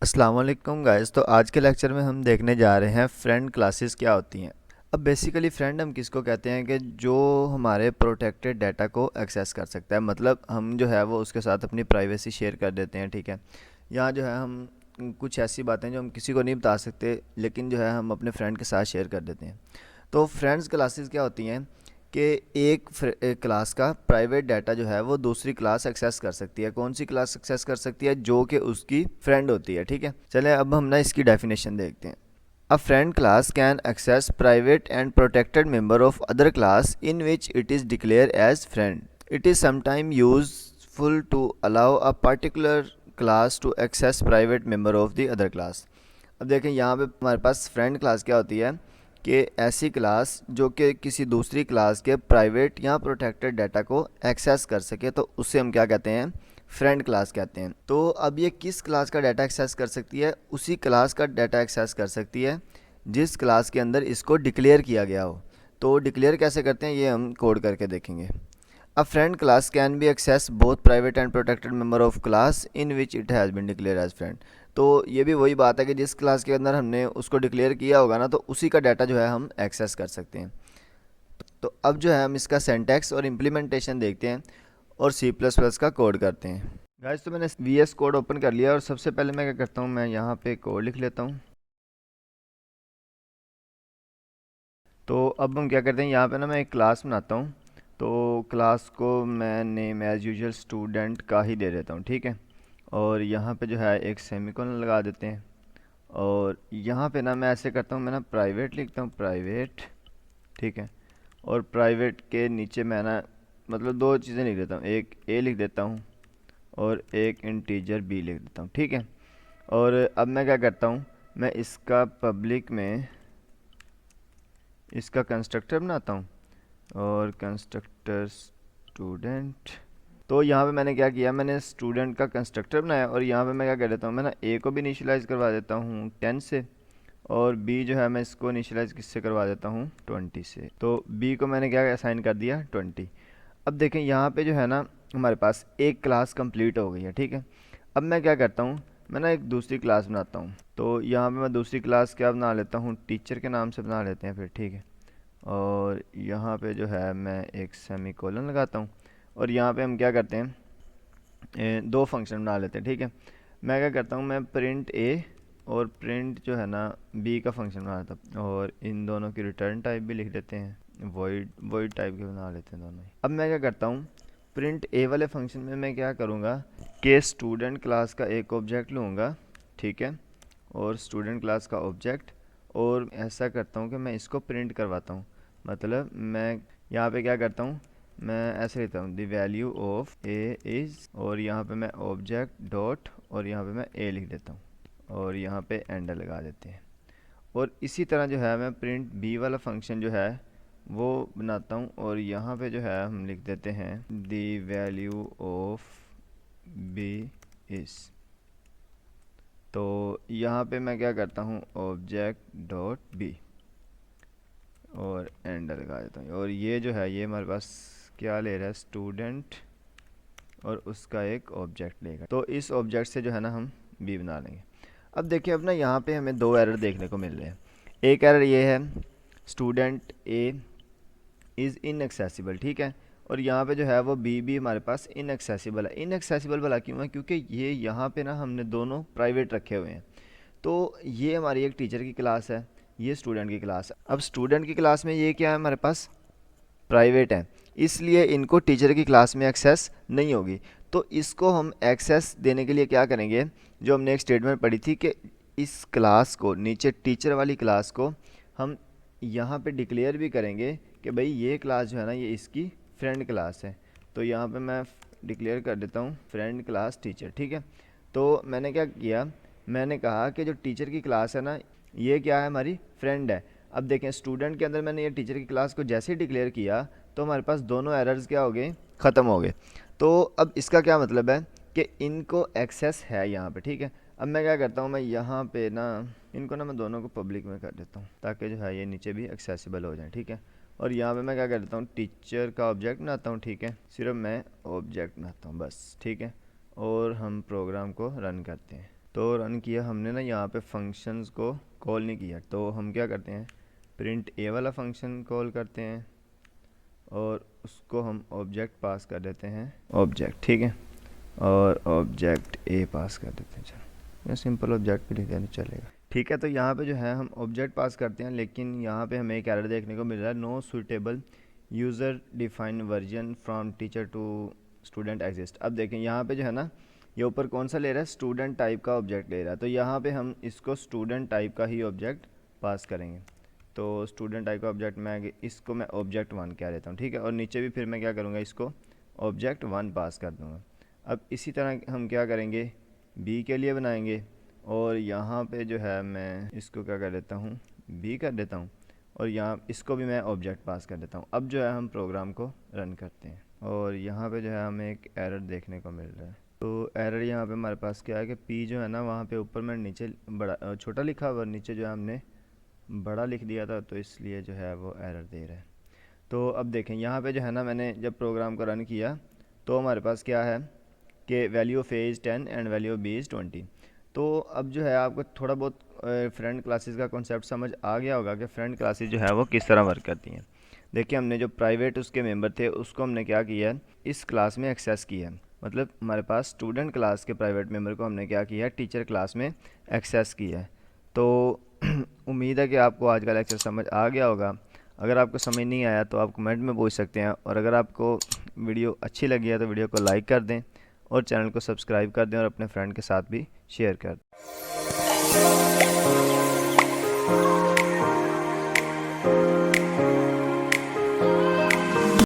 अस्सलाम वालेकुम गाइस। तो आज के लेक्चर में हम देखने जा रहे हैं फ्रेंड क्लासेस क्या होती हैं। अब बेसिकली फ्रेंड हम किसको कहते हैं कि जो हमारे प्रोटेक्टेड डाटा को एक्सेस कर सकता है, मतलब हम जो है वो उसके साथ अपनी प्राइवेसी शेयर कर देते हैं। ठीक है, यहाँ जो है हम कुछ ऐसी बातें जो हम किसी को नहीं बता सकते लेकिन जो है हम अपने फ्रेंड के साथ शेयर कर देते हैं। तो फ्रेंड्स क्लासेस क्या होती हैं कि एक क्लास का प्राइवेट डाटा जो है वो दूसरी क्लास एक्सेस कर सकती है। कौन सी क्लास एक्सेस कर सकती है? जो कि उसकी फ्रेंड होती है। ठीक है, चलें अब हम ना इसकी डेफिनेशन देखते हैं। A friend class can access private and protected member of other class in which it is declare as friend. It is sometime useful to allow a particular class to access private member of the other class. अब देखें यहाँ पे हमारे पास friend class क्या होती है कि ऐसी क्लास जो कि किसी दूसरी क्लास के प्राइवेट या प्रोटेक्टेड डाटा को एक्सेस कर सके, तो उससे हम क्या कहते हैं? फ्रेंड क्लास कहते हैं। तो अब ये किस क्लास का डाटा एक्सेस कर सकती है? उसी क्लास का डाटा एक्सेस कर सकती है जिस क्लास के अंदर इसको डिक्लेयर किया गया हो। तो डिक्लेयर कैसे करते हैं ये हम कोड करके देखेंगे। A friend class can be accessed both private and protected member of class in which it has been declared as friend। तो ये भी वही बात है कि जिस क्लास के अंदर हमने उसको डिक्लेयर किया होगा ना, तो उसी का डाटा जो है हम एक्सेस कर सकते हैं। तो अब जो है हम इसका सिंटैक्स और इम्प्लीमेंटेशन देखते हैं और सी प्लस प्लस का कोड करते हैं। गाइस, तो मैंने वी एस कोड ओपन कर लिया और सबसे पहले मैं क्या करता हूँ, मैं यहाँ पे कोड लिख लेता हूँ। तो अब हम क्या करते हैं, यहाँ पे ना मैं एक क्लास बनाता हूँ। तो क्लास को मैं नेम एज़ यूजुअल स्टूडेंट का ही दे देता हूँ। ठीक है, और यहाँ पे जो है एक सेमीकोलन लगा देते हैं। और यहाँ पे ना मैं ऐसे करता हूँ, मैं ना प्राइवेट लिखता हूँ, प्राइवेट। ठीक है, और प्राइवेट के नीचे मैं ना मतलब दो चीज़ें लिख देता हूँ, एक ए लिख देता हूँ और एक इंटीजर बी लिख देता हूँ। ठीक है, और अब मैं क्या करता हूँ, मैं इसका पब्लिक में इसका कंस्ट्रक्टर बनाता हूँ और कंस्ट्रक्टर स्टूडेंट। तो यहाँ पे मैंने क्या किया, मैंने स्टूडेंट का कंस्ट्रक्टर बनाया और यहाँ पे मैं क्या कर देता हूँ, मैं ना ए को भी इनिशियलाइज़ करवा देता हूँ 10 से, और बी जो है मैं इसको इनिशियलाइज़ किससे करवा देता हूँ 20 से। तो बी को मैंने क्या असाइन कर दिया 20। अब देखें यहाँ पे जो है ना हमारे पास एक क्लास कंप्लीट हो गई है। ठीक है, अब मैं क्या करता हूँ, मैं ना एक दूसरी क्लास बनाता हूँ। तो यहाँ पे मैं दूसरी क्लास क्या बना लेता हूँ, टीचर के नाम से बना लेते हैं फिर। ठीक है, और यहाँ पे जो है मैं एक सेमीकोलन लगाता हूँ और यहाँ पे हम क्या करते हैं, दो फंक्शन बना लेते हैं। ठीक है, मैं क्या करता हूँ, मैं प्रिंट ए और प्रिंट जो है ना बी का फंक्शन बना लेता हूँ और इन दोनों की रिटर्न टाइप भी लिख देते हैं, वॉइड वॉइड टाइप के बना लेते हैं दोनों ही। अब मैं क्या करता हूँ, प्रिंट ए वाले फंक्शन में मैं क्या करूँगा कि स्टूडेंट क्लास का एक ऑब्जेक्ट लूँगा। ठीक है, और स्टूडेंट क्लास का ऑब्जेक्ट, और ऐसा करता हूँ कि मैं इसको प्रिंट करवाता हूँ। मतलब मैं यहाँ पे क्या करता हूँ, मैं ऐसे लिखता हूँ the value of A is, और यहाँ पे मैं ऑब्जेक्ट डॉट और यहाँ पे मैं ए लिख देता हूँ और यहाँ पे एंड लगा देते हैं। और इसी तरह जो है मैं प्रिंट बी वाला फंक्शन जो है वो बनाता हूँ और यहाँ पे जो है हम लिख देते हैं the value of B is. तो यहाँ पे मैं क्या करता हूँ, ऑब्जेक्ट डॉट बी और एंड लगा देता हूँ। और ये जो है ये हमारे पास क्या ले रहा है, स्टूडेंट, और उसका एक ऑब्जेक्ट लेगा। तो इस ऑब्जेक्ट से जो है ना हम बी बना लेंगे। अब देखिए, अब ना यहाँ पे हमें दो एरर देखने को मिल रहे हैं। एक एरर ये है स्टूडेंट ए इज़ इनएक्सेसिबल। ठीक है, और यहाँ पे जो है वो बी भी हमारे पास इनएक्सेसिबल है। इनएक्सेसिबल भला क्यों है? क्योंकि ये यहाँ पे ना हमने दोनों प्राइवेट रखे हुए हैं। तो ये हमारी एक टीचर की क्लास है, ये स्टूडेंट की क्लास है। अब स्टूडेंट की क्लास में ये क्या है, हमारे पास प्राइवेट है, इसलिए इनको टीचर की क्लास में एक्सेस नहीं होगी। तो इसको हम एक्सेस देने के लिए क्या करेंगे, जो हमने एक स्टेटमेंट पढ़ी थी कि इस क्लास को, नीचे टीचर वाली क्लास को हम यहाँ पे डिक्लेयर भी करेंगे कि भाई ये क्लास जो है ना ये इसकी फ्रेंड क्लास है। तो यहाँ पे मैं डिक्लेयर कर देता हूँ फ्रेंड क्लास टीचर। ठीक है, तो मैंने क्या किया, मैंने कहा कि जो टीचर की क्लास है ना ये क्या है, हमारी फ्रेंड है। अब देखें स्टूडेंट के अंदर मैंने ये टीचर की क्लास को जैसे ही डिक्लेयर किया तो हमारे पास दोनों एरर्स क्या हो गए, ख़त्म हो गए। तो अब इसका क्या मतलब है कि इनको एक्सेस है यहाँ पे। ठीक है, अब मैं क्या करता हूँ, मैं यहाँ पे ना इनको ना मैं दोनों को पब्लिक में कर देता हूँ ताकि जो है ये नीचे भी एक्सेसिबल हो जाए। ठीक है, और यहाँ पे मैं क्या कर देता हूँ, टीचर का ऑब्जेक्ट बनाता हूँ। ठीक है, सिर्फ मैं ऑब्जेक्ट बनाता हूँ बस। ठीक है, और हम प्रोग्राम को रन करते हैं। तो रन किया हमने ना, यहाँ पे फंक्शंस को कॉल नहीं किया, तो हम क्या करते हैं, प्रिंट ए वाला फंक्शन कॉल करते हैं और उसको हम ऑब्जेक्ट पास कर देते हैं, ऑब्जेक्ट, ठीक है, और ऑब्जेक्ट ए पास कर देते हैं। चलो या सिंपल ऑब्जेक्ट भी लिख देना चलेगा, ठीक है। तो यहाँ पे जो है हम ऑब्जेक्ट पास करते हैं, लेकिन यहाँ पे हमें एक एरर देखने को मिल रहा है, no suitable user defined version from teacher to student exist. अब देखें यहाँ पे जो है ना, ये ऊपर कौन सा ले रहा है, स्टूडेंट टाइप का ऑब्जेक्ट ले रहा है, तो यहाँ पे हम इसको स्टूडेंट टाइप का ही ऑब्जेक्ट पास करेंगे। तो स्टूडेंट टाइप का ऑब्जेक्ट में इसको मैं ऑब्जेक्ट 1 कह देता हूँ, ठीक है, और नीचे भी फिर मैं क्या करूँगा, इसको ऑब्जेक्ट 1 पास कर दूँगा। अब इसी तरह हम क्या करेंगे, बी के लिए बनाएंगे, और यहाँ पे जो है मैं इसको क्या कर देता हूँ, बी कर देता हूँ, और यहाँ इसको भी मैं ऑब्जेक्ट पास कर देता हूँ। अब जो है हम प्रोग्राम को रन करते हैं, और यहाँ पे जो है हमें एक एरर देखने को मिल रहा है। तो एरर यहाँ पे हमारे पास क्या है कि पी जो है ना, वहाँ पे ऊपर मैं नीचे बड़ा छोटा लिखा हुआ, नीचे जो है हमने बड़ा लिख दिया था, तो इसलिए जो है वो एरर दे रहा है। तो अब देखें यहाँ पे जो है ना, मैंने जब प्रोग्राम को रन किया तो हमारे पास क्या है कि value of A is 10 and value of B is 20। तो अब जो है आपको थोड़ा बहुत फ्रेंड क्लासेस का कॉन्सेप्ट समझ आ गया होगा कि फ्रेंड क्लासेस जो है वो किस तरह वर्क करती हैं। देखिए हमने जो प्राइवेट उसके मेंबर थे उसको हमने क्या किया है, इस क्लास में एक्सेस किया है, मतलब हमारे पास स्टूडेंट क्लास के प्राइवेट मेंबर को हमने क्या किया है, टीचर क्लास में एक्सेस किया है। तो उम्मीद है कि आपको आज का लेक्चर समझ आ गया होगा। अगर आपको समझ नहीं आया तो आप कमेंट में पूछ सकते हैं, और अगर आपको वीडियो अच्छी लगी है तो वीडियो को लाइक कर दें और चैनल को सब्सक्राइब कर दें और अपने फ्रेंड के साथ भी शेयर कर दें।